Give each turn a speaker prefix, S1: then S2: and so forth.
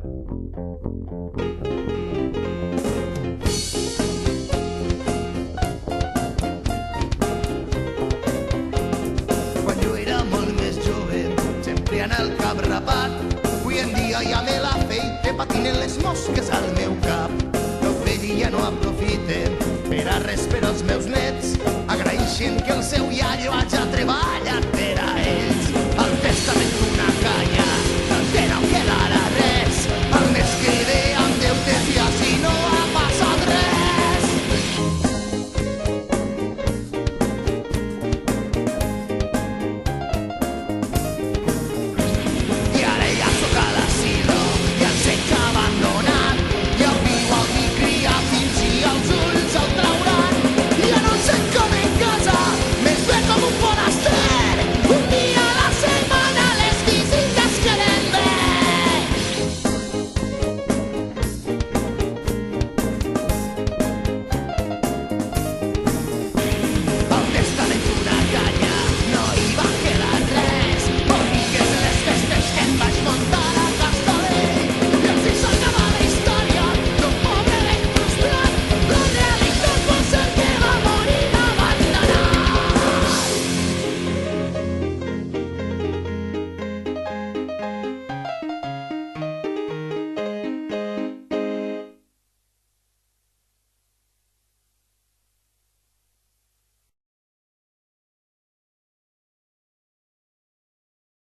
S1: Quan jo era molt més jove, sempre amb el cap rapat, avui en dia ja me la feite patinen les mosques al meu cap. El vell ja no aprofite per a res per als meus nets, agraeixen que el seu iaio hagi treballat per a ells. Al testament